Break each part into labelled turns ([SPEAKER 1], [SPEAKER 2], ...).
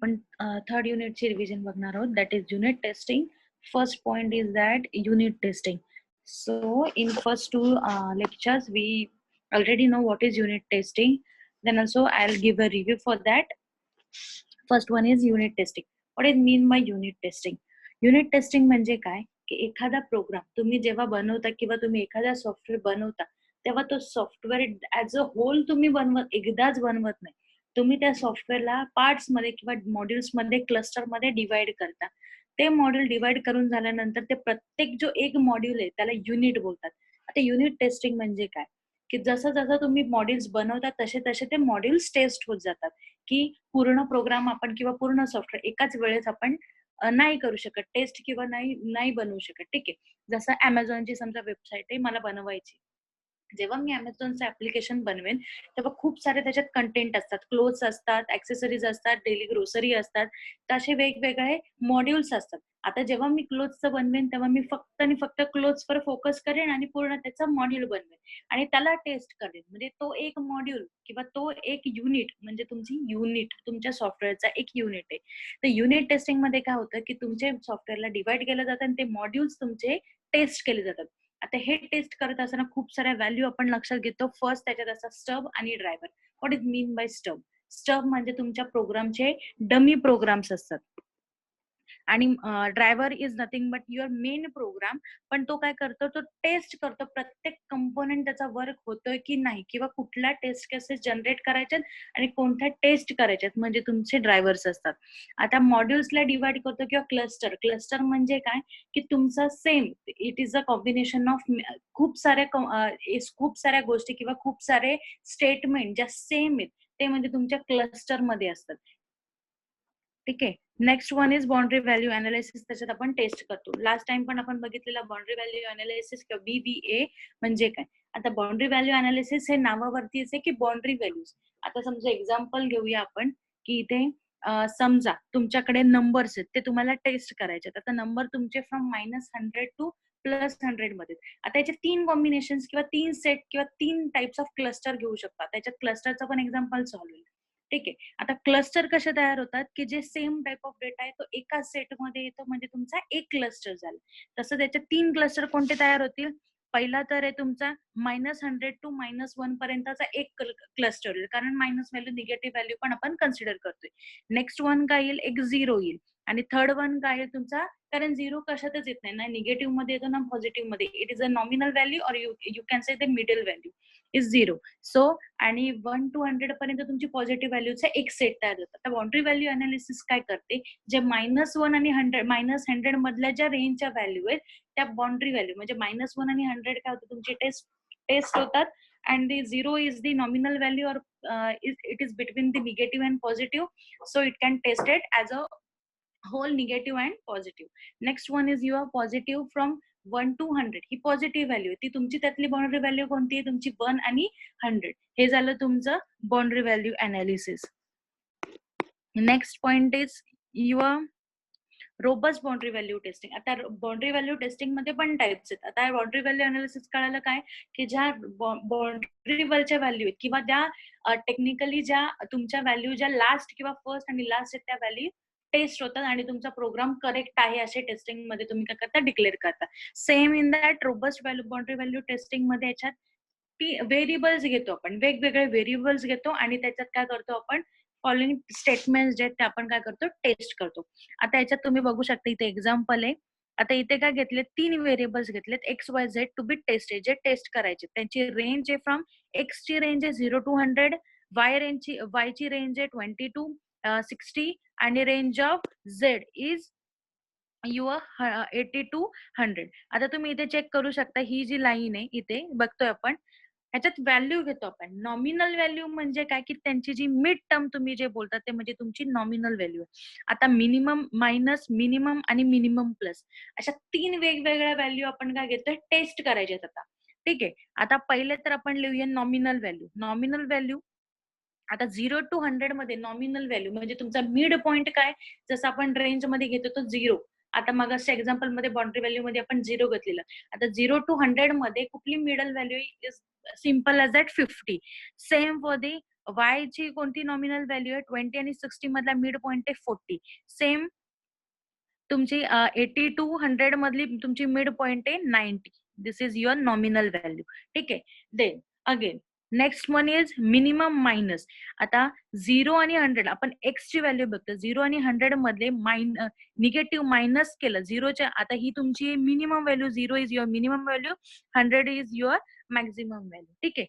[SPEAKER 1] आपण थर्ड युनिटची रिव्हिजन बघणार आहोत, that is unit testing. First point is that unit testing. So in first two lectures we already know what is unit testing. Then also I'll give a review for that. First one is unit testing. What is mean by unit testing? Unit testing म्हणजे काय की एखादा programme तुम्ही जेव्हा बनवता किंवा तुम्ही एखादा सॉफ्टवेअर बनवता तेव्हा तो सॉफ्टवेअर ऍज अ होल तुम्ही एकदाच बनवत नाही. तुम्ही त्या सॉफ्टवेअरला पार्ट्स मध्ये किंवा मॉड्यूल्स मध्ये क्लस्टर मध्ये डिवाइड करता. ते मॉड्यूल डिवाइड करून झाल्यानंतर ते प्रत्येक जो एक मॉड्यूल आहे त्याला युनिट बोलतात. आता युनिट टेस्टिंग म्हणजे काय की जसं जसं तुम्ही मॉड्यूल्स बनवता तसे तसे ते मॉड्यूल्स टेस्ट होत जातात. की पूर्ण प्रोग्राम आपण किंवा पूर्ण सॉफ्टवेअर एकाच वेळेस आपण नाही करू शकत टेस्ट किंवा नाही बनवू शकत. ठीक आहे. जसं Amazonची समजा वेबसाईट आहे मला बनवायची. जेव्हा मी Amazonचं ऍप्लिकेशन बनवेन तेव्हा खूप सारे त्याच्यात कंटेंट असतात, क्लोथ्स असतात, ऍक्सेसरीज असतात, डेली ग्रोसरी असतात, तर असे वेगवेगळे मॉड्यूल्स असतात. आता जेव्हा मी क्लोथ्सचं बनवेन तेव्हा मी फक्त आणि फक्त क्लोथ्सवर फोकस करेन आणि पूर्ण त्याचा मॉड्यूल बनवेन आणि त्याला टेस्ट करेन. म्हणजे तो एक मॉड्यूल किंवा तो एक युनिट म्हणजे तुमची युनिट तुमच्या सॉफ्टवेअरचा एक युनिट आहे. तर युनिट टेस्टिंग मध्ये काय होतं की तुमचे सॉफ्टवेअरला डिवाइड केलं जातं आणि ते मॉड्यूल्स तुमचे टेस्ट केले जातात. आता हे टेस्ट करत असताना खूप साऱ्या व्हॅल्यू आपण लक्षात घेतो. फर्स्ट त्याच्यात असतात स्टब आणि driver. What is mean by stub? Stub म्हणजे तुमच्या प्रोग्रामचे डमी प्रोग्राम्स असतात आणि driver is nothing but your main program. पण तो काय करतो, तो टेस्ट करतो प्रत्येक कंपोनेंट त्याचा वर्क होतोय की नाही किंवा कुठल्या टेस्ट केसेस जनरेट करायच्यात आणि कोणत्या टेस्ट करायच्यात म्हणजे तुमचे ड्रायव्हर्स असतात. आता मॉड्यूल्सला डिवाइड करतो किंवा क्लस्टर. क्लस्टर म्हणजे काय की तुमचा same it is a combination of खूप साऱ्या गोष्टी किंवा खूप सारे स्टेटमेंट ज्या सेम आहेत ते म्हणजे तुमच्या क्लस्टर मध्ये असतात. ठीक आहे. Next one is boundary value analysis. त्याच्यात आपण टेस्ट करतो. लास्ट टाइम पण आपण बघितलेला बाउंड्री व्हॅल्यू अनालिसिस किंवा BVA म्हणजे काय. आता बाउंड्री व्हॅल्यू अनालिसिस हे नावावरतीच आहे की बाउंड्री व्हॅल्यूज. आता समजा एक्झाम्पल घेऊया आपण की इथे समजा तुमच्याकडे नंबर्स आहेत ते तुम्हाला टेस्ट करायचे. आता नंबर तुमचे फ्रॉम -100 टू +100 मध्ये. आता याचे 3 कॉम्बिनेशन किंवा 3 सेट किंवा 3 टाइप्स ऑफ क्लस्टर घेऊ शकता. त्याच्यात क्लस्टरचं पण एक्झाम्पल सॉल्व्ह होईल. ठीक आहे. आता क्लस्टर कसे तयार होतात की जे सेम टाइप ऑफ डेटा आहे तो एका सेटमध्ये येतो म्हणजे तुमचा एक क्लस्टर झाला. तसं त्याचे 3 क्लस्टर कोणते तयार होतील? पहिला तर आहे तुमचा -100 टू -1 पर्यंतचा एक क्लस्टर येईल कारण मायनस व्हॅल्यू निगेटिव्ह व्हॅल्यू पण आपण कन्सिडर करतोय. नेक्स्ट वन काय येईल? एक 0 येईल आणि थर्ड वन काय येईल तुमचा कारण 0 कशातच येत नाही ना निगेटिव्ह मध्ये येतो ना पॉझिटिव्ह मध्ये. It is a nominal value or you can say the middle value is 0. So आणि 1 to 100 पर्यंत तुमची पॉझिटिव्ह व्हॅल्यूचा एक सेट तयार होतात. तर बाउंड्री व्हॅल्यू अनालिसिस काय करते जे -1 आणि -100 मधल्या ज्या रेंजच्या व्हॅल्यू आहेत त्या बाउंड्री व्हॅल्यू म्हणजे -1 आणि 100 काय होतं तुमची टेस्ट होतात and the 0 is the nominal value or it is between the negative and positive, so it can test it as a whole negative and positive. Next one is your positive from 1 to 100. He positive value आहे ती तुमची. त्यातली boundary value कोणती आहे तुमची? 1 आणि 100. हे झालं तुमचं boundary value analysis. Next point is your robust boundary value testing. आता बाउंड्री व्हॅल्यू टेस्टिंग मध्ये पण टाइप्स आहेत. आता बाउंड्री व्हॅल्यू अनालिसिस कळालं काय की ज्या बाउंड्री वरच्या व्हॅल्यू आहेत किंवा ज्या टेक्निकली ज्या तुमच्या व्हॅल्यू ज्या लास्ट किंवा फर्स्ट आणि लास्ट आहेत त्या व्हॅल्यू टेस्ट होतात आणि तुमचा प्रोग्राम करेक्ट आहे असे टेस्टिंग मध्ये तुम्ही काय करता डिक्लेअर करता. Same in that robust boundary value testing मध्ये याच्यात व्हेरिएबल्स घेतो आपण, वेगवेगळे व्हेरिएबल्स घेतो आणि त्याच्यात काय करतो आपण फॉलोइंग स्टेटमेंट्स जे आहेत ते आपण काय करतो टेस्ट करतो. आता याच्यात तुम्ही बघू शकता इथे एक्झाम्पल आहे. आता इथे काय घेतले 3 व्हेरिएबल्स घेतलेत XYZ टू बी टेस्टेड जे टेस्ट करायचे. त्यांची रेंज आहे फ्रॉम X ची रेंज आहे 0 to 100, Y ची रेंज आहे 20 to 60 आणि range of Z is your 80 to 100. आता तुम्ही इथे चेक करू शकता ही जी लाईन आहे इथे बघतोय आपण ह्याच्यात व्हॅल्यू घेतो आपण. नॉमिनल व्हॅल्यू म्हणजे काय की त्यांची जी मिड टर्म तुम्ही जे बोलता ते म्हणजे तुमची नॉमिनल व्हॅल्यू आहे. आता मिनिमम मायनस मिनिमम आणि मिनिमम प्लस अशा 3 वेगवेगळ्या व्हॅल्यू आपण काय घेतोय टेस्ट करायचे आता. ठीक आहे. आता पहिले तर आपण लिहूया नॉमिनल व्हॅल्यू. नॉमिनल व्हॅल्यू आता 0 to 100 मध्ये नॉमिनल व्हॅल्यू म्हणजे तुमचा मिड पॉइंट काय जसं आपण रेंज मध्ये घेतो तो 0. आता मग अशा एक्झाम्पल मध्ये बाउंड्री व्हॅल्यू मध्ये आपण 0 घेतलेलं. आता 0 to 100 मध्ये कुठली middle value is simple as that 50. Same for the y ची कोणती नॉमिनल व्हॅल्यू आहे 20 आणि 60 मधला मिड पॉइंट आहे 40. सेम तुमची 80 टू 100 मधली तुमची मिड पॉइंट आहे 90. This is your nominal value. ठीक आहे. Then again next one is minimum minus. आता 0 आणि 100 आपण एक्स ची व्हॅल्यू बघतो. 0 आणि 100 मधले निगेटिव्ह मायनस केलं 0च्या. आता ही तुमची minimum value. 0 is your minimum value, 100 is your maximum value. ठीक आहे.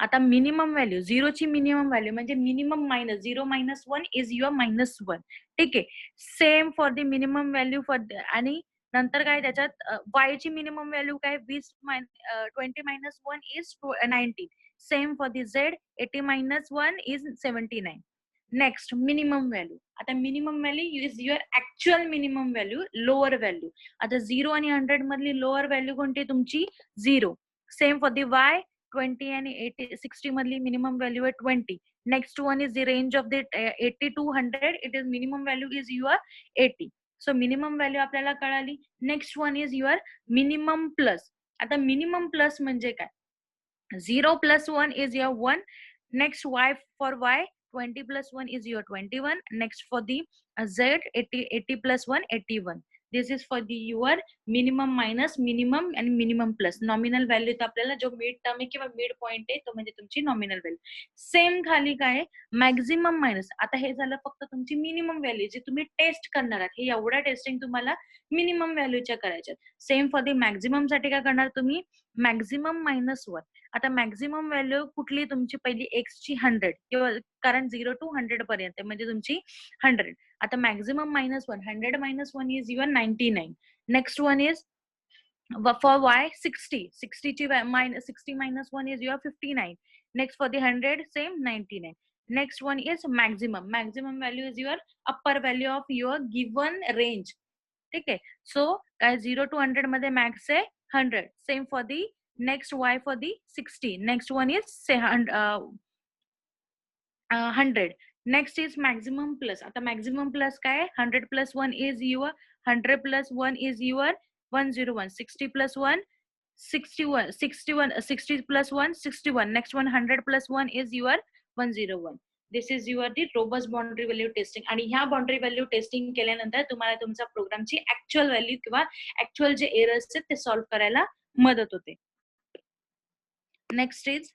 [SPEAKER 1] आता मिनिमम व्हॅल्यू 0 ची मिनिमम व्हॅल्यू म्हणजे minimum minus 0 minus 1 is your -1. ठीक आहे. Same for the minimum value for आणि नंतर काय त्याच्यात y ची मिनिमम व्हॅल्यू काय 20 20 minus 1 is 19. Same for the z 80 minus 1 is 79. Next minimum value. आता minimum value is your actual minimum value, lower value. आता 0 आणि 100 मधली लोअर व्हॅल्यू कोणती तुमची 0. सेम फॉर द y 20 आणि 60 मधली मिनिमम व्हॅल्यू आहे 20. Next one is the range of the 80 to 100. It is minimum value is your 80. So minimum value आपल्याला कळाली. Next one is your minimum plus. आता minimum plus म्हणजे काय 0 plus 1 is your 1. Next y for y 20 plus 1 is your 21. Next for the z 80 plus 1 81. This is for the your minimum minus minimum and minimum plus. Nominal value तर आपल्याला जो mid term आहे किंवा mid point आहे तो म्हणजे तुमची nominal value. Same खाली काय मॅक्झिमम मायनस. आता हे झालं फक्त तुमची मिनिमम व्हॅल्यू जी तुम्ही टेस्ट करणार आहात. हे एवढ्या टेस्टिंग तुम्हाला मिनिमम व्हॅल्यूच्या करायच्या. सेम फॉर द मॅक्झिमम साठी काय करणार तुम्ही मॅक्झिमम -1. आता मॅक्झिमम व्हॅल्यू कुठली तुमची पहिली एक्स ची 100 किंवा कारण 0 टू 100 पर्यंत म्हणजे तुमची 100. आता maximum -1 100 - 1 is your 99. Next one is for y 60 60 ची 60 - 1 is your 59. Next for the 100 same 99. Next one is maximum. Maximum value is your upper value of your given range. ठीक आहे. सो काय 0 टू 100 मध्ये max आहे 100. Same for the next y for the 60. Next one is 100. Next is maximum plus. आता maximum plus काय 100 plus 1 is your 100 plus 1 is your 101. 60 plus 1 61. 60 plus 1 61. Next one 100 plus 1 is your 101. This is your the robust boundary value testing. आणि ह्या boundary value testing केल्यानंतर तुम्हाला तुमच्या प्रोग्रामची actual value किंवा actual जे एरर्स आहेत ते सॉल्व्ह करायला मदत होते. Next is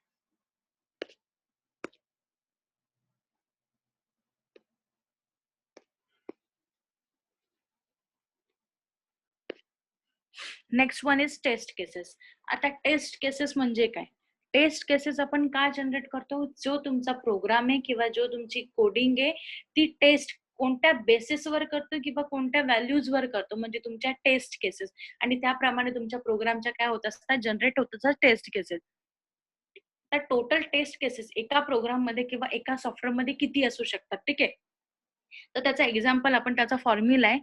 [SPEAKER 1] next one is test cases. आता टेस्ट केसेस म्हणजे काय टेस्ट केसेस आपण का जनरेट करतो जो तुमचा प्रोग्राम आहे किंवा जो तुमची कोडिंग आहे ती टेस्ट कोणत्या बेसिसवर करतो किंवा कोणत्या व्हॅल्यूजवर करतो म्हणजे तुमच्या टेस्ट केसेस आणि त्याप्रमाणे तुमच्या प्रोग्रामच्या काय होत असतात जनरेट होत असतात टेस्ट केसेस. तर टोटल टेस्ट केसेस एका प्रोग्राम मध्ये किंवा एका सॉफ्टवेअर मध्ये किती असू शकतात. ठीक आहे. तर त्याचा एक्झाम्पल आपण त्याचा फॉर्म्युला आहे.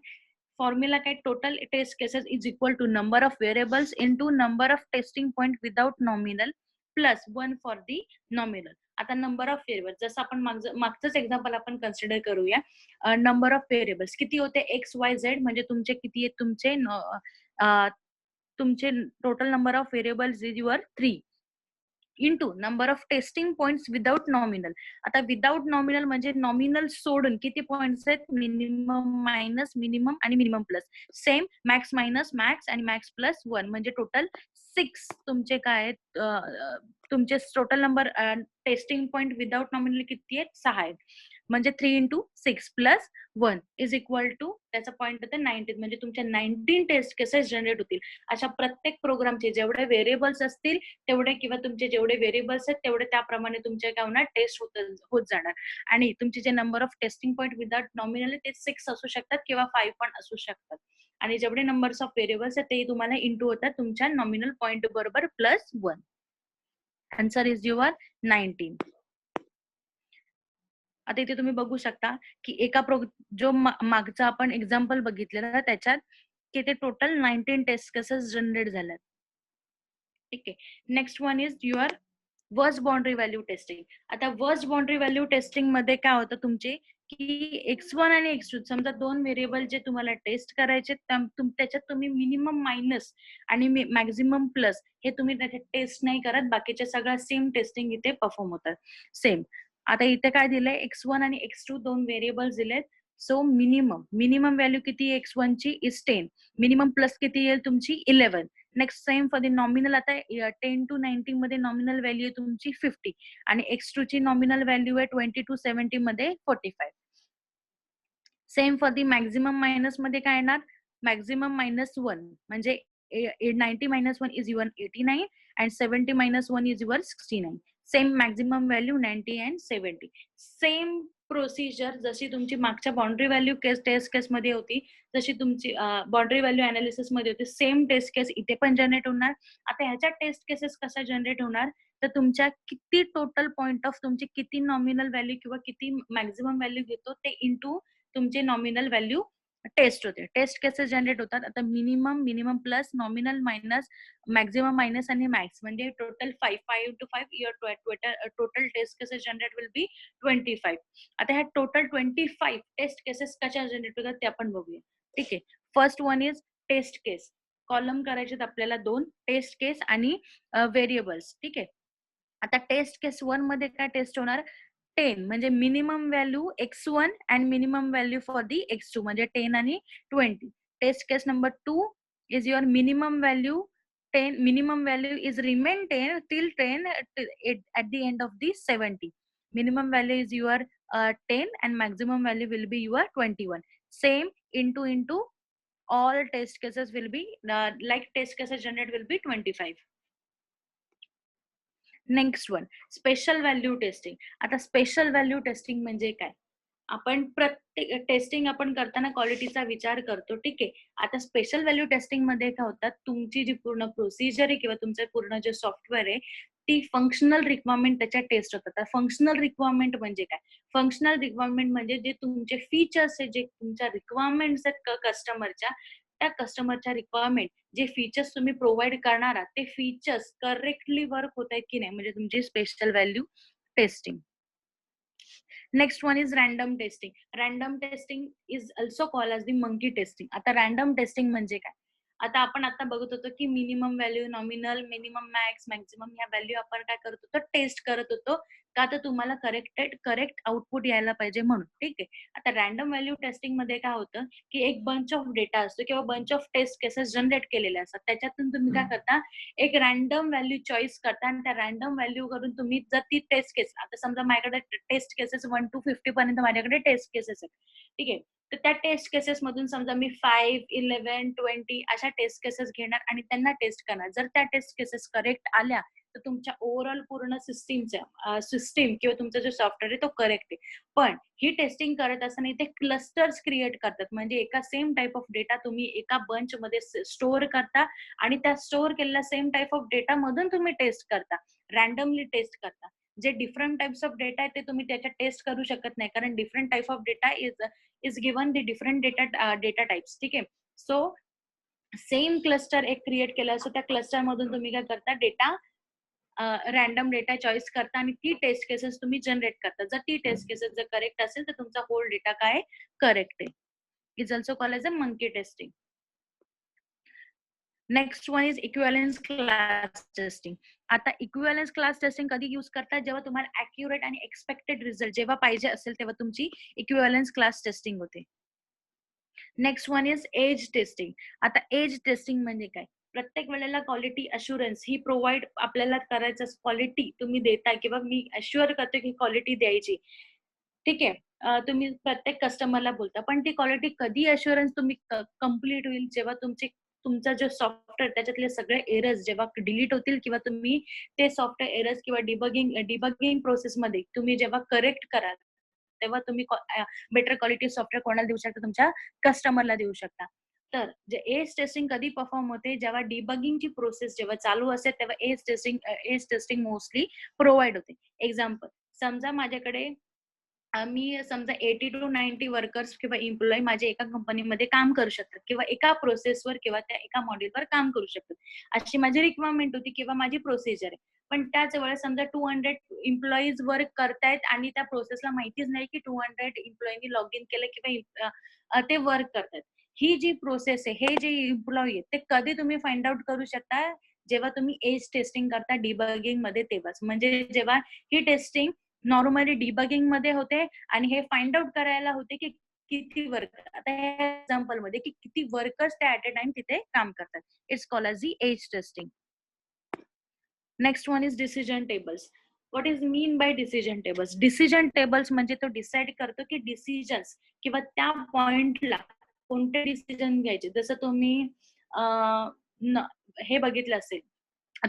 [SPEAKER 1] फॉर्म्युला काय total test cases is equal to number of variables into number of testing point without nominal plus 1 for the nominal. आता नंबर ऑफ व्हेरिएबल्स जसं आपण मागचंच एक्झाम्पल आपण कन्सिडर करूया. नंबर ऑफ व्हेरिएबल्स किती होते एक्स वाय झेड म्हणजे तुमचे किती आहेत तुमचे total number of variables is your 3 into number of testing points without nominal. आता विदाउट नॉमिनल म्हणजे नॉमिनल सोडून किती पॉइंट्स आहेत मिनिमम मायनस मिनिमम आणि minimum plus. Same max minus max आणि मॅक्स प्लस 1 म्हणजे टोटल 6 तुमचे काय आहेत तुमचे total number testing point without nominal किती आहेत 6 आहेत. म्हणजे 3 into 6 plus 1 is equal to त्याचा पॉइंट होते 19 म्हणजे तुमच्या 19 टेस्ट केसेस जनरेट होतील. अशा प्रत्येक प्रोग्रामचे जेवढे व्हेरिएबल्स असतील तेवढे किंवा तुमचे जेवढे व्हेरिएबल्स आहेत तेवढे त्याप्रमाणे तुमच्या काय होणार टेस्ट होत जाणार. आणि तुमचे जे number of testing point without nominal ते 6 असू शकतात किंवा 5 पण असू शकतात. आणि जेवढे नंबर्स ऑफ व्हेरिएबल्स आहेत ते तुम्हाला इंटू होतात तुमच्या नॉमिनल पॉइंट बरोबर प्लस 1. Answer is your 19. आता इथे तुम्ही बघू शकता की एका जो मागचा आपण एक्झाम्पल बघितलेला त्याच्यात की ते टोटल 19 टेस्ट केसेस जनरेट झाल्यात. ठीक आहे. Next one is your worst boundary value testing. आता वर्स्ट बाउंड्री व्हॅल्यू टेस्टिंग मध्ये काय होतं तुमचे, की x1 आणि x2 समजा दोन व्हेरिएबल जे तुम्हाला टेस्ट करायचे, त्याच्यात तुम्ही मिनिमम मायनस आणि मॅक्झिमम प्लस हे तुम्ही त्याच्यात टेस्ट नाही करत, बाकीच्या सगळ्या सेम टेस्टिंग इथे परफॉर्म होतात सेम. आता इथे काय दिलंय, x1 आणि x2 दोन व्हेरिएबल्स दिलेत. सो मिनिमम व्हॅल्यू किती आहे x1 ची इज 10, मिनिमम प्लस किती येईल तुमची 11. Next same for the nominal. आता 10 to 90 मध्ये नॉमिनल व्हॅल्यू आहे तुमची 50 आणि x2 ची नॉमिनल व्हॅल्यू आहे 20 to 70 मध्ये 45. Same for the maximum minus मध्ये काय येणार, मॅक्झिमम -1 म्हणजे 90 - 1 is your 89 and 70 - 1 is your 69. Same maximum value 90 and 70. Same procedure जशी तुमची मागच्या बाउंड्री व्हॅल्यू टेस्ट केस मध्ये होती, जशी तुमची बाउंड्री व्हॅल्यू अनालिसिस मध्ये होती, सेम टेस्ट केस इथे पण जनरेट होणार. आता ह्याच्या टेस्ट केसेस कसा जनरेट होणार, तर तुमच्या किती टोटल पॉइंट ऑफ तुमची किती नॉमिनल व्हॅल्यू किंवा किती मॅक्झिमम व्हॅल्यू घेतो ते इंटू तुमचे नॉमिनल व्हॅल्यू टेस्ट होते. टेस्ट केसेस जनरेट होतात. आता minimum plus nominal minus maximum minus आणि मॅक्स म्हणजे total 5 to 5 your total test cases generate will be 25. आता ह्या टोटल 25 टेस्ट केसेस कशा जनरेट होतात ते आपण बघूया. ठीक आहे. First one is test case. Column करायचे आपल्याला दोन, टेस्ट केस आणि व्हेरिएबल्स. ठीक आहे. आता टेस्ट केस 1 मध्ये काय टेस्ट होणार, 10 म्हणजे minimum value x1 and minimum value for the x2 म्हणजे 10 आणि 20. Test case number 2 is your minimum value 10, minimum value is remain 10 till 10 at the end of the 70. Minimum value is your 10 and maximum value will be your 21. Same into all test cases will be like test cases generate will be 25. Next one, special value testing. आता special value testing म्हणजे काय, आपण प्रत्येक testing आपण करताना क्वालिटीचा विचार करतो. ठीक आहे. आता स्पेशल व्हॅल्यू टेस्टिंग मध्ये काय होतात, तुमची जी पूर्ण प्रोसिजर आहे किंवा तुमचं पूर्ण जे सॉफ्टवेअर आहे ती फंक्शनल रिक्वायरमेंट त्याच्यात टेस्ट होतात. फंक्शनल रिक्वायरमेंट म्हणजे काय, फंक्शनल रिक्वायरमेंट म्हणजे जे तुमचे फीचर्स आहे, जे तुमच्या रिक्वायरमेंट्स आहेत कस्टमरच्या, त्या कस्टमरच्या रिक्वायरमेंट जे फीचर्स तुम्ही प्रोव्हाइड करणार आहात ते फीचर्स करेक्टली वर्क होत आहेत की नाही, म्हणजे तुमची special value testing. Next one is random testing. Random testing is also call as the monkey testing. आता रॅन्डम टेस्टिंग म्हणजे काय, आता आपण आता बघत होतो की minimum value, nominal, minimum, max, maximum या व्हॅल्यू आपण काय करत होतो, टेस्ट करत होतो, का तर तुम्हाला करेक्ट आउटपुट यायला पाहिजे म्हणून. ठीक आहे. आता रॅन्डम व्हॅल्यू टेस्टिंग मध्ये काय होतं, की एक बंच ऑफ डेटा असतो किंवा bunch of test cases generate केलेले असतात. त्याच्यातून तुम्ही काय करता, एक रॅन्डम व्हॅल्यू चॉईस करता आणि त्या रॅन्डम व्हॅल्यू करून तुम्ही जर ती टेस्ट केस, आता समजा माझ्याकडे टेस्ट केसेस 1 to 50 पर्यंत माझ्याकडे टेस्ट केसेस आहेत. ठीक आहे. तर त्या टेस्ट केसेस मधून समजा मी 5, 11, 20 अशा टेस्ट केसेस घेणार आणि त्यांना टेस्ट करणार. जर त्या टेस्ट केसेस करेक्ट आल्या तर तुमच्या ओव्हरऑल पूर्ण सिस्टीम किंवा तुमचा जो सॉफ्टवेअर आहे तो करेक्ट आहे. पण ही टेस्टिंग करत असताना इथे क्लस्टर्स क्रिएट करतात, म्हणजे एका सेम टाईप ऑफ डेटा तुम्ही एका बंच मध्ये स्टोअर करता आणि त्या स्टोअर केलेल्या सेम टाईप ऑफ डेटा मधून तुम्ही टेस्ट करता, रॅन्डमली टेस्ट करता. जे डिफरंट टाइप्स ऑफ डेटा आहे ते तुम्ही त्याच्यात टेस्ट करू शकत नाही, कारण different type of data is given the different data types. ठीक आहे. सो सेम क्लस्टर एक क्रिएट केला असतो, त्या क्लस्टर मधून तुम्ही काय करता, डेटा रॅन्डम डेटा चॉईस करता आणि ती टेस्ट केसेस तुम्ही जनरेट करता. जर ती टेस्ट केसेस जर करेक्ट असेल तर तुमचा होल डेटा काय करेक्ट आहे. Is also called as a monkey testing. Next one is equivalence class testing. आता इक्विव्हॅलन्स क्लास टेस्टिंग कधी यूज करतात, जेव्हा तुम्हाला ऍक्युरेट आणि एक्सपेक्टेड रिझल्ट जेव्हा पाहिजे असेल तेव्हा तुमची इक्विव्हॅलन्स क्लास टेस्टिंग होते. Next one is edge testing. आता एज टेस्टिंग म्हणजे काय, प्रत्येक वेळेला क्वालिटी अश्युरन्स ही प्रोव्हाइड आपल्याला करायचं, क्वालिटी तुम्ही देताय किंवा मी अश्युअर करतो की क्वालिटी द्यायची. ठीक आहे. तुम्ही प्रत्येक कस्टमरला बोलता, पण ती क्वालिटी कधी अश्युरन्स तुम्ही कम्प्लीट होईल, जेव्हा तुमचा जो सॉफ्टवेअर त्याच्यातले सगळे एरर्स जेव्हा डिलीट होतील किंवा तुम्ही ते सॉफ्टवेअर एरर्स किंवा डिबगिंग प्रोसेसमध्ये तुम्ही जेव्हा करेक्ट कराल तेव्हा तुम्ही बेटर क्वालिटी सॉफ्टवेअर कोणाला देऊ शकता, तुमच्या कस्टमरला देऊ शकता. तर जे एज टेस्टिंग कधी परफॉर्म होते, जेव्हा डिबगिंगची प्रोसेस जेव्हा चालू असेल तेव्हा एज टेस्टिंग मोस्टली प्रोव्हाइड होते. एक्झाम्पल, समजा माझ्याकडे मी समजा 80 to 90 वर्कर्स किंवा एम्प्लॉई माझ्या एका कंपनीमध्ये काम करू शकतात किंवा एका प्रोसेसवर किंवा त्या एका मॉड्यूलवर काम करू शकतात. अशी माझी रिक्वायरमेंट होती किंवा माझी प्रोसिजर आहे. पण त्याच वेळेस समजा 200 एम्प्लॉईज वर्क करतायत आणि त्या प्रोसेसला माहितीच नाही की 200 एम्प्लॉईनी लॉग इन केलं किंवा ते वर्क करतात. ही जी प्रोसेस आहे, हे जे एम्प्लॉई आहेत, ते कधी तुम्ही फाइंड आउट करू शकता, जेव्हा तुम्ही एज टेस्टिंग करता डिबगिंग मध्ये तेव्हाच. म्हणजे जेव्हा ही टेस्टिंग नॉर्मली डिबगिंग मध्ये होते आणि हे फाइंड आउट करायला होते की किती वर्क, आता या एक्झाम्पल मध्ये की किती वर्कर्स त्या ऍट अ टाइम तिथे काम करतात. It's called edge the edge testing. Next one is decision tables. What is mean by decision tables? Decision tables म्हणजे तो डिसाइड करतो की डिसिजन्स किंवा त्या पॉइंटला कोणते डिसिजन घ्यायचे. जसं तुम्ही हे बघितलं असेल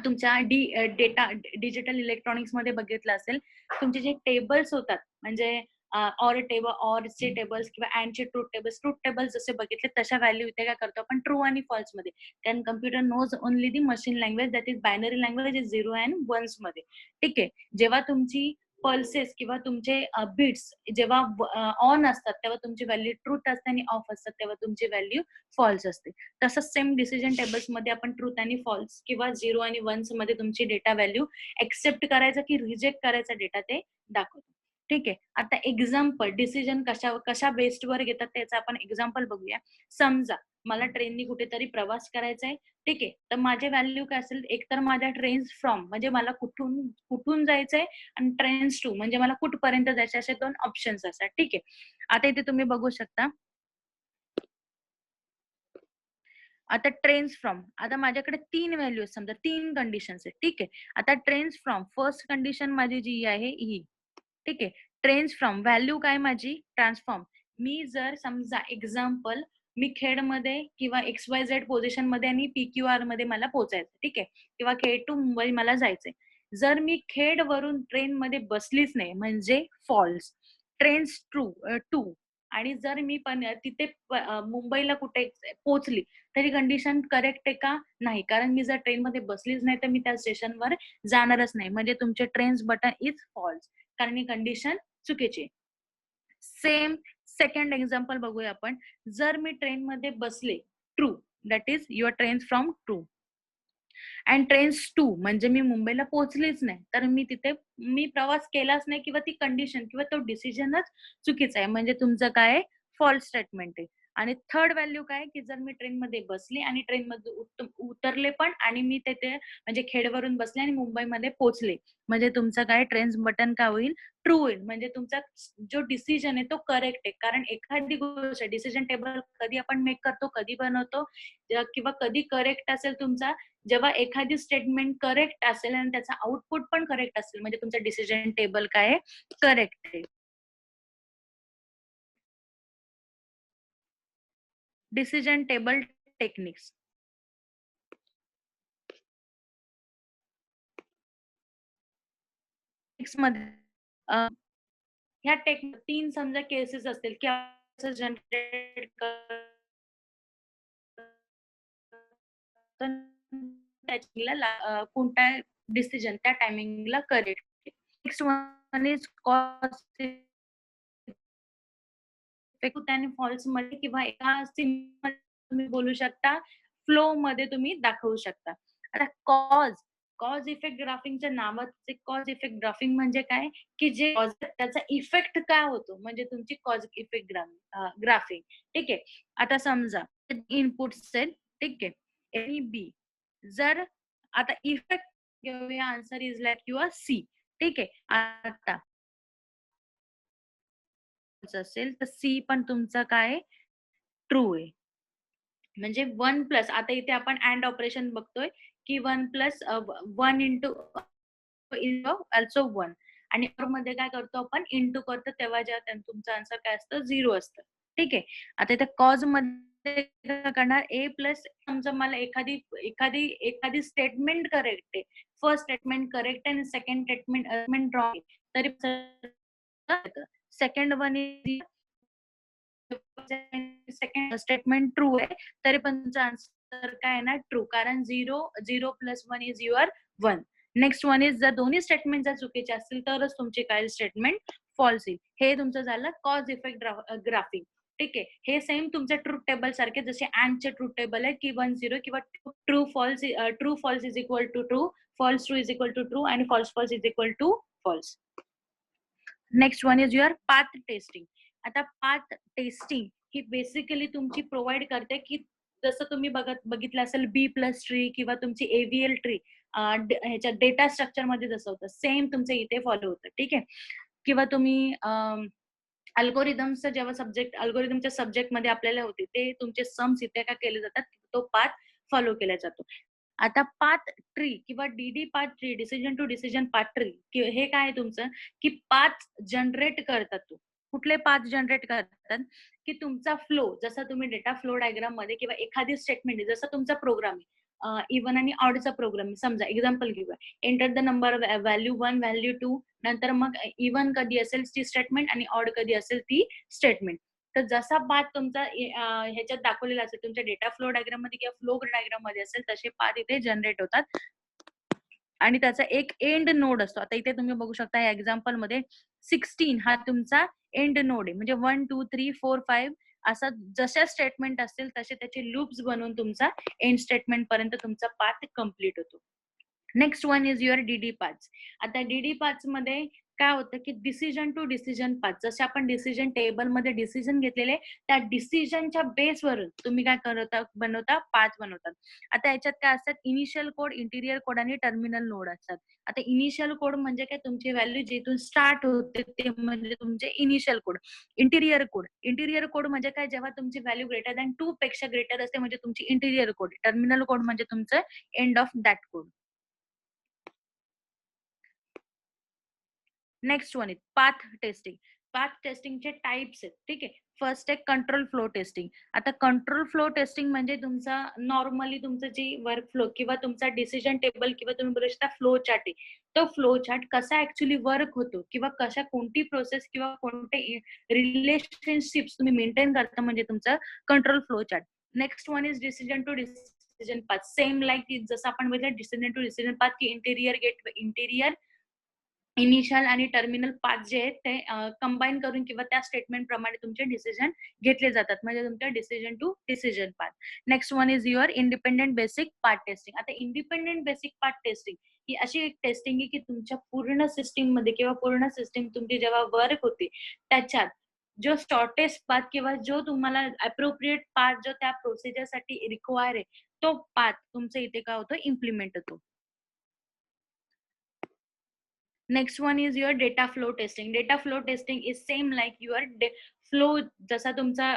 [SPEAKER 1] तुमच्या डेटा डिजिटल इलेक्ट्रॉनिक्स मध्ये बघितलं असेल, तुमचे जे टेबल्स होतात म्हणजे ऑर टेबल, ऑरचे टेबल्स किंवा अँडचे ट्रूथ टेबल्स जसे बघितले तशा व्हॅल्यू इथे काय करतो आपण ट्रू आणि फॉल्स मध्ये. Can computer knows only the machine language that is binary language is 0 and 1 मध्ये. ठीक आहे. जेव्हा तुमची पल्सेस किंवा तुमचे बिट्स जेव्हा ऑन असतात तेव्हा तुमची व्हॅल्यू ट्रूथ असते आणि ऑफ असतात तेव्हा तुमची व्हॅल्यू फॉल्स असते. तसंच सेम डिसिजन टेबल्स मध्ये आपण ट्रूथ आणि फॉल्स किंवा 0 आणि 1 मध्ये तुमची डेटा व्हॅल्यू एक्सेप्ट करायचा की रिजेक्ट करायचा डेटा ते दाखवतो. ठीक आहे. आता एक्झाम्पल डिसिजन कशा बेस्ड वर घेतात त्याचं आपण एक्झाम्पल बघूया. समजा मला ट्रेननी कुठेतरी प्रवास करायचा आहे. ठीक आहे. तर माझे व्हॅल्यू काय असेल, एकतर माझ्या ट्रेन्स फ्रॉम म्हणजे मला कुठून कुठून जायचंय आणि ट्रेन्स टू म्हणजे मला कुठपर्यंत जायचे, असे 2 ऑप्शन्स असतात. ठीक आहे. आता इथे तुम्ही बघू शकता. आता ट्रेन्स फ्रॉम, आता माझ्याकडे 3 व्हॅल्यू आहेत, समजा 3 कंडिशन्स आहेत. ठीक आहे. आता ट्रेन्स फ्रॉम फर्स्ट कंडिशन माझी जी आहे ही. ठीक आहे. ट्रेन्स फ्रॉम व्हॅल्यू काय माझी ट्रान्सफॉर्म. मी जर समजा एक्झाम्पल मी खेडमध्ये किंवा XYZ पोझिशन मध्ये आणि PQR मध्ये मला पोहोचायचं. ठीक आहे. किंवा खेड टू मुंबई मला जायचंय. जर मी खेडवरून ट्रेन मध्ये बसलीच नाही म्हणजे फॉल्स. ट्रेन्स टू आणि जर मी पण तिथे मुंबईला कुठे पोहोचली तरी कंडिशन करेक्ट आहे का? नाही. कारण मी जर ट्रेनमध्ये बसलीच नाही तर मी त्या स्टेशनवर जाणारच नाही. म्हणजे तुमचे ट्रेन्स बटन इज फॉल्स. कारण ही कंडिशन चुकीची. सेम सेकंड एक्झाम्पल बघूया आपण. जर मी ट्रेनमध्ये बसले, true, that is your trains from true and trains to म्हणजे मी मुंबईला पोहोचलीच नाही, तर मी तिथे मी प्रवास केलाच नाही किंवा ती कंडिशन किंवा तो डिसिजनच चुकीचा आहे. म्हणजे तुमचं काय फॉल्स स्टेटमेंट आहे. आणि थर्ड व्हॅल्यू काय की जर मी ट्रेनमध्ये बसली आणि ट्रेनमध्ये उतरले पण आणि मी तिथे म्हणजे खेडवरून बसले आणि मुंबईमध्ये पोहोचले, म्हणजे तुमचं काय ट्रेन्स बटन काय होईल ट्रू होईल. म्हणजे तुमचा जो डिसिजन आहे तो करेक्ट आहे. कारण एखादी गोष्ट डिसिजन टेबल कधी आपण मेक करतो, कधी बनवतो किंवा कधी करेक्ट असेल तुमचा, जेव्हा एखादी स्टेटमेंट करेक्ट असेल आणि त्याचा आउटपुट पण करेक्ट असेल म्हणजे तुमचं डिसिजन टेबल काय आहे करेक्ट आहे. डिसिजन टेबल टेक्निक्स मध्ये ह्या 3 समजा केसेस असतील की जनरेट कोणता डिसिजन त्या टायमिंगला correct. Next one is cost आणि फॉल्स मध्ये किंवा एका तुम्ही बोलू शकता, फ्लो मध्ये तुम्ही दाखवू शकता. आता कॉज इफेक्ट ग्राफिंगच्या नावाचे कॉज इफेक्ट ग्राफिंग म्हणजे काय की जे त्याचा इफेक्ट काय होतो म्हणजे तुमची कॉज इफेक्ट ग्राफिंग. ठीक आहे. आता समजा इनपुट सेल, ठीक आहे, ए बी. जर आता effect answer is like your C. ठीक आहे. आता असेल तर सी पण तुमचा काय ट्रू आहे. म्हणजे 1 प्लस आता इथे आपण अँड ऑपरेशन बघतोय की 1 प्लस 1 इंटू इज ऑल्सो 1 आणि मध्ये काय करतो आपण इंटू करतो तेव्हा जेव्हा तुमचं आन्सर काय असतं 0 असतं. ठीक आहे. आता इथे कॉज मध्ये काय करणार ए प्लस समजा मला एखादी एखादी एखादी स्टेटमेंट करेक्ट आहे, फर्स्ट स्टेटमेंट करेक्ट आणि सेकंड स्टेटमेंट रॉंग तरी second one second statement true आहे तरी पण तुमचा आन्सर काय येणार ट्रू. कारण 0 plus 1 is your 1. Next one is जर दोन्ही स्टेटमेंट जर चुकीचे असतील तरच तुमची काय स्टेटमेंट फॉल्स येईल. हे तुमचं झालं कॉज इफेक्ट ग्राफिंग. ठीक आहे. हे सेम तुमच्या ट्रूथ टेबल सारखे जसे अँडचे ट्रूथ टेबल आहे की 1-0 किंवा true false is equal to true, false true is equal to true आणि false false is equal to false. Next one is your path testing. आता पाथ टेस्टिंग ही basically तुमची provide करते की जसं तुम्ही बघितलं असेल बी प्लस ट्री किंवा तुमची एव्हीएल ट्री ह्याच्या डेटा स्ट्रक्चर मध्ये जसं होतं सेम तुमचं इथे फॉलो होतं. ठीक आहे. किंवा तुम्ही अल्गोरिदमचं जेव्हा अल्गोरिदमच्या सब्जेक्ट मध्ये आपल्याला होते ते तुमचे सम्स इथे का केले जातात, तो पाथ फॉलो केला जातो. आता पाथ ट्री किंवा DD path tree, decision to decision path tree, हे काय आहे तुमचं की पाथ जनरेट करतात. कुठले पाथ जनरेट करतात की तुमचा फ्लो, जसा तुम्ही डेटा फ्लो डायग्राम मध्ये किंवा एखादी स्टेटमेंट जसा तुमचा प्रोग्राम आहे इव्हन आणि ऑडचा प्रोग्राम, समजा एक्झाम्पल घेऊया, enter the number value 1 value 2, नंतर मग इव्हन कधी असेल ती स्टेटमेंट आणि ऑड कधी असेल ती स्टेटमेंट. तर जसा पाथ तुमचा ह्याच्यात दाखवलेला असेल तुमच्या डेटा फ्लो डायग्राम मध्ये किंवा फ्लो डायग्राम मध्ये असेल तसे पाथ इथे जनरेट होतात आणि त्याचा एक एंड नोड असतो. आता इथे तुम्ही बघू शकता या एक्झाम्पल मध्ये 16 हा तुमचा एंड नोड आहे. म्हणजे 1 2 3 4 5 असा जशा स्टेटमेंट असतील तसे त्याचे लूप्स बनवून तुमचा एंड स्टेटमेंट पर्यंत तुमचा पाथ कम्प्लीट होतो. Next one is your DD paths. आता डीडी पाथ्स मध्ये काय होतं की डिसिजन टू डिसिजन पाथ, जसे आपण डिसिजन टेबल मध्ये डिसिजन घेतलेले त्या डिसिजनच्या बेसवरून तुम्ही काय बनवता पाथ बनवतात. आता याच्यात काय असतात इनिशियल कोड, इंटिरियर कोड आणि टर्मिनल नोड असतात. आता इनिशियल कोड म्हणजे काय तुमची व्हॅल्यू जिथून स्टार्ट होते ते म्हणजे तुमचे इनिशियल कोड. इंटिरियर कोड म्हणजे काय जेव्हा तुमची व्हॅल्यू ग्रेटर दॅन 2 पेक्षा ग्रेटर असते म्हणजे तुमची इंटिरियर कोड. टर्मिनल कोड म्हणजे तुमचं end of that code. Next one आहे पाथ टेस्टिंग. पाथ टेस्टिंगचे टाइप्स आहेत. ठीक आहे. फर्स्ट आहे कंट्रोल फ्लो टेस्टिंग. आता कंट्रोल फ्लो टेस्टिंग म्हणजे तुमचा नॉर्मली तुमचं जे वर्क फ्लो किंवा तुमचा डिसिजन टेबल किंवा तुम्ही बोलू शकता फ्लो चार्ट आहे, तो फ्लो चार्ट कसा ऍक्च्युली वर्क होतो किंवा कोणती प्रोसेस किंवा कोणते रिलेशनशिप्स तुम्ही मेंटेन करता म्हणजे तुमचा control flow chart. Next one is decision to decision path. Same like जसं आपण बघितलं डिसिजन टू डिसिजन पाथ की इंटेरियर इनिशियल आणि टर्मिनल पाथ जे आहेत ते कंबाईन करून किंवा त्या स्टेटमेंट प्रमाणे तुमचे डिसिजन घेतले जातात म्हणजे तुमच्या decision to decision path. Next one is your independent basic path testing. आता इंडिपेंडेंट बेसिक पाथ टेस्टिंग ही अशी एक टेस्टिंग आहे की तुमच्या पूर्ण सिस्टीम मध्ये किंवा पूर्ण सिस्टीम तुमची जेव्हा वर्क होते त्याच्यात जो शॉर्टेस्ट पाथ किंवा जो तुम्हाला अप्रोप्रिएट पाथ जो त्या प्रोसिजरसाठी रिक्वायर आहे तो पाथ तुमचा इथे काय होतो इम्प्लिमेंट होतो. Next one is your data flow testing. Data flow testing is same like your flow. जसा तुमचा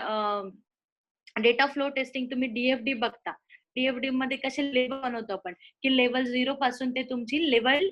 [SPEAKER 1] डेटा फ्लो टेस्टिंग तुम्ही डीएफडी बघता. डीएफडी मध्ये कसे लेवल बनवतो आपण की लेवल 0 पासून ते तुमची लेवल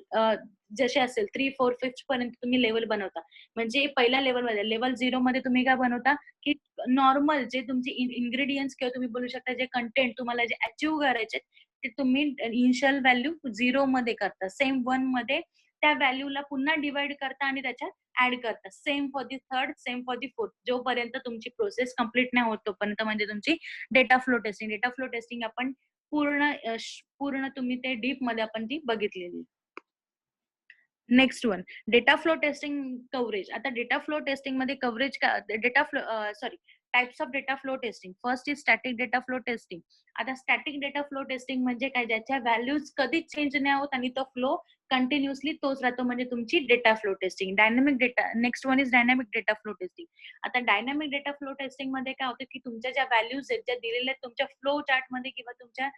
[SPEAKER 1] जसे असेल 3 4 5 पर्यंत तुम्ही लेवल बनवता. म्हणजे पहिल्या लेवल मध्ये लेवल 0 मध्ये तुम्ही काय बनवता की नॉर्मल जे तुमचे इन्ग्रेडियंट्स किंवा तुम्ही बोलू शकता जे कंटेंट तुम्हाला जे अचीव्ह करायचे ते तुम्ही इनिशियल व्हॅल्यू 0 मध्ये करता. सेम 1 मध्ये त्या व्हॅल्यूला पुन्हा डिवाइड करता आणि त्याच्यात ऍड करता. Same for the third, same for the fourth. जोपर्यंत तुमची प्रोसेस कंप्लीट नाही होत तोपर्यंत म्हणजे तुमची data flow testing. Data flow testing आपण पूर्ण तुम्ही ते डीप मध्ये आपण ती बघितलेली. Next one data flow testing coverage. आता डेटा फ्लो टेस्टिंग मध्ये coverage types of data flow testing. First is static data flow testing. आता स्टॅटिक डेटा फ्लो टेस्टिंग म्हणजे काय ज्याच्या व्हॅल्यूज कधीच चेंज नाही होत आणि तो फ्लो कंटिन्युअसली तोच राहतो म्हणजे तुमची data flow testing. Dynamic data. Next one is dynamic data flow testing. आता डायनामिक डेटा फ्लो टेस्टिंग मध्ये काय होतं की तुमच्या ज्या व्हॅल्यूज आहेत ज्या दिलेल्या आहेत तुमच्या फ्लो चार्ट मध्ये किंवा तुमच्या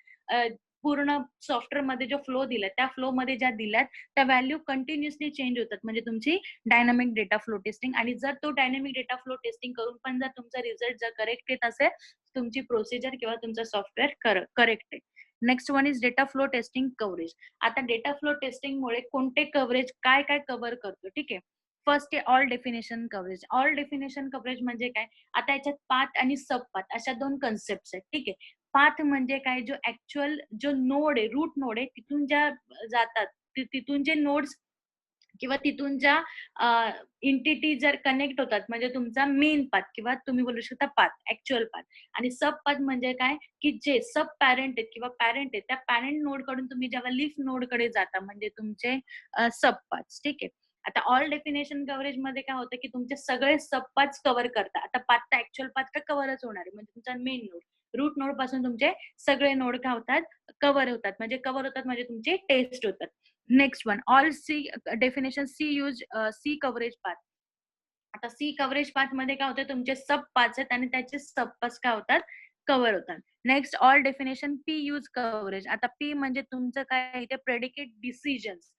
[SPEAKER 1] पूर्ण सॉफ्टवेअर मध्ये जो फ्लो दिलाय त्या फ्लो मध्ये ज्या दिल्यात त्या व्हॅल्यू कंटिन्युअसली चेंज होतात म्हणजे तुमची डायनामिक डेटा फ्लो टेस्टिंग. आणि जर तो डायनामिक डेटा फ्लो टेस्टिंग करून पण जर तुमचा रिझल्ट जर करेक्ट येत असेल तुमची प्रोसिजर किंवा तुमचा सॉफ्टवेअर करेक्ट आहे. Next one is data flow testing coverage. आता डेटा फ्लो टेस्टिंग मुळे कोणते कव्हरेज काय काय कव्हर करतो. ठीक आहे. फर्स्ट आहे all definition coverage. All definition coverage म्हणजे काय आता याच्यात पाथ आणि सब पाथ अशा दोन कन्सेप्ट आहेत. ठीक आहे. पाथ म्हणजे काय जो ऍक्च्युअल जो नोड आहे रूट नोड आहे तिथून ज्या जातात तिथून जे नोड्स किंवा तिथून ज्या इंटिटी जर कनेक्ट होतात म्हणजे तुमचा मेन पाथ किंवा तुम्ही बोलू शकता पाथ ऍक्च्युअल पाथ. आणि सब पाथ म्हणजे काय की जे सब पॅरेंट आहेत किंवा पॅरेंट आहेत त्या पॅरेंट नोड कडून तुम्ही जेव्हा लीफ नोड कडे जाता म्हणजे तुमचे सब पाथ. ठीक आहे. आता आता ऑल डेफिनेशन कव्हरेज मध्ये काय होतं की तुमचे सगळे सब पाथ कव्हर करतात. आता पाथ तर ऍक्च्युअल पाथ का कव्हरच होणार आहे, म्हणजे तुमचा मेन नोड, रूट नोड पासून तुमचे सगळे नोड काय होतात, कव्हर होतात. म्हणजे कव्हर होतात म्हणजे तुमचे टेस्ट होतात. Next one, all C definition C use C coverage path. आता सी कव्हरेज पाथ मध्ये काय होतं, तुमचे सब पाथ्स आहेत आणि त्याचे सब पाथ्स काय होतात, कव्हर होतात. Next all definition P use coverage. आता पी म्हणजे तुमचं काय इथे प्रेडिकेट डिसिजन्स,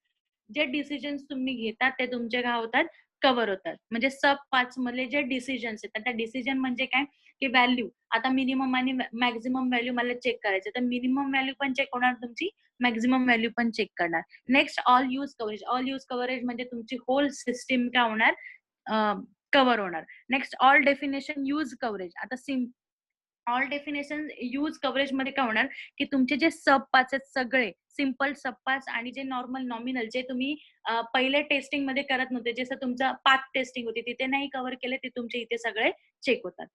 [SPEAKER 1] जे डिसिजन्स तुम्ही घेतात ते तुमचे काय होतात, कव्हर होतात. म्हणजे सब पाथ्स मधले जे डिसिजन्स आहेत, त्या डिसिजन म्हणजे काय की व्हॅल्यू, आता मिनिमम आणि मॅक्झिमम व्हॅल्यू मला चेक करायचे, तर मिनिमम व्हॅल्यू पण चेक होणार तुमची, मॅक्झिमम व्हॅल्यू पण चेक करणार. Next all use coverage. All use coverage म्हणजे तुमची होल सिस्टीम काय होणार, कव्हर होणार. Next all definition use coverage. आता ऑल डेफिनेशन यूज कव्हरेज मध्ये काय होणार की तुमचे जे सब पाथ्स आहेत सगळे सिंपल सब पाथ्स आणि जे नॉर्मल नॉमिनल जे तुम्ही पहिले टेस्टिंग मध्ये करत नव्हते, जसं तुमचं पाथ टेस्टिंग होती तिथे नाही कव्हर केले, ते तुमचे इथे सगळे चेक होतात.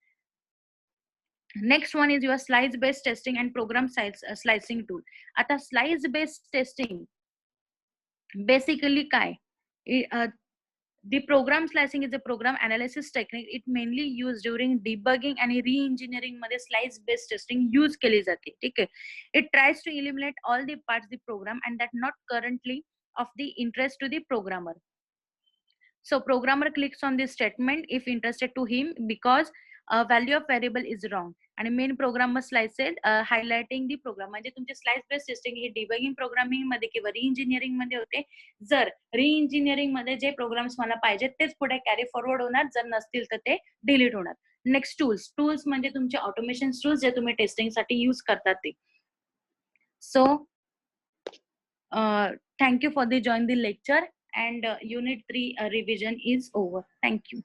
[SPEAKER 1] Next one is your slice based testing and program slicing tool. आता स्लाइस बेस्ड टेस्टिंग बेसिकली काय, the program slicing is a program analysis technique. It mainly used during debugging and re-engineering मध्ये slice based testing use केली जाते. ठीक आहे. It tries to eliminate all the parts of the program and that not currently of the interest to the programmer. So programmer clicks on this statement if interested to him because value of variable is wrong. आणि main program slice highlighting दी programme, म्हणजे तुमचे slice based testing हे debugging programming मध्ये किंवा रिइंजिनिअरिंग मध्ये होते. जर रिइंजिनिअरिंग मध्ये जे प्रोग्राम्स मला पाहिजेत तेच पुढे कॅरी फॉरवर्ड होणार, जर नसतील तर ते डिलीट होणार. Next tools. टूल्स म्हणजे तुमचे ऑटोमेशन टूल्स जे तुम्ही टेस्टिंग साठी यूज करतात ते. So thank you for the join the lecture and unit 3 revision is over. Thank you.